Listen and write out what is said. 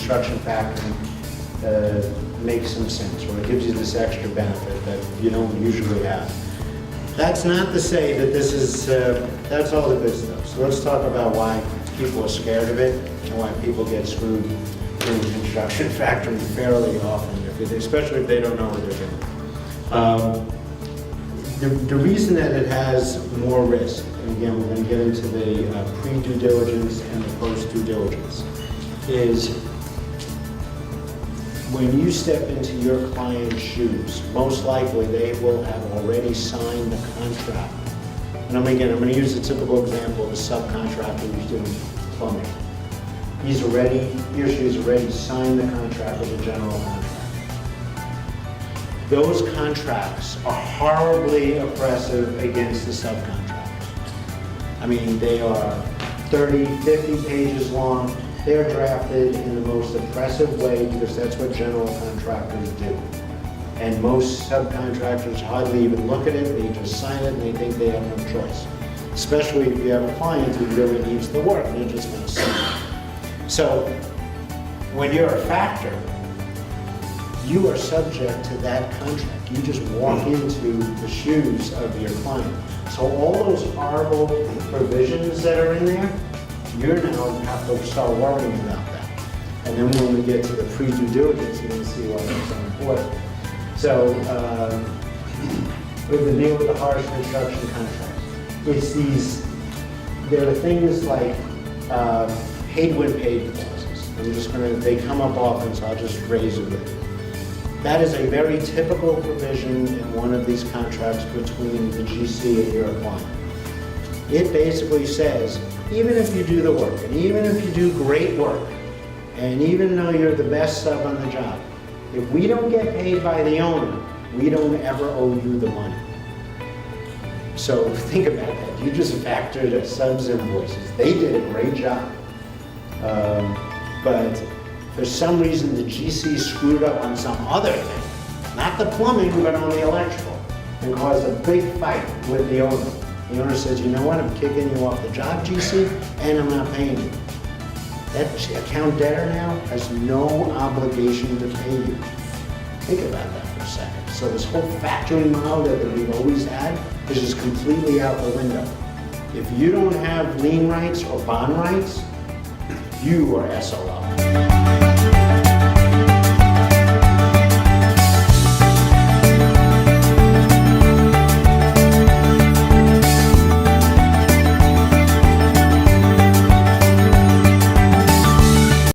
construction factoring makes some sense, or it gives you this extra benefit that you don't usually have. That's not to say that this is, that's all the good stuff. So let's talk about why people are scared of it and why people get screwed in construction factoring fairly often, especially if they don't know what they're doing. The reason that it has more risk, and again, we're going to get into the pre-due diligence and the post-due diligence, is when you step into your client's shoes, most likely they will have already signed the contract. And I'm going to use the typical example of a subcontractor who's doing plumbing. He or she has already signed the contract with the general contractor. Those contracts are horribly oppressive against the subcontractors. I mean, they are 30, 50 pages long. They're drafted in the most oppressive way because that's what general contractors do. And most subcontractors hardly even look at it, they just sign it and they think they have no choice. Especially if you have a client who really needs the work, they're just going to sign it. So when you're a factor, you are subject to that contract. You just walk into the shoes of your client. So all those horrible provisions that are in there, you now have to start worrying about that. And then when we get to the pre-due diligence, you're going to see why that's so important. So with the deal with the harsh construction contracts, it's these, there are things like paid when paid clauses. They come up often, so I'll just raise it with you. That is a very typical provision in one of these contracts between the GC and your client. It basically says, even if you do the work, and even if you do great work, and even though you're the best sub on the job, if we don't get paid by the owner, we don't ever owe you the money. So think about that. You just factored a sub's invoices. They did a great job. But for some reason, the GC screwed up on some other thing, not the plumbing, but on the electrical, and caused a big fight with the owner. The owner says, you know what, I'm kicking you off the job, GC, and I'm not paying you. That account debtor now has no obligation to pay you. Think about that for a second. So this whole factoring model that we've always had is just completely out the window. If you don't have lien rights or bond rights, you are SOL.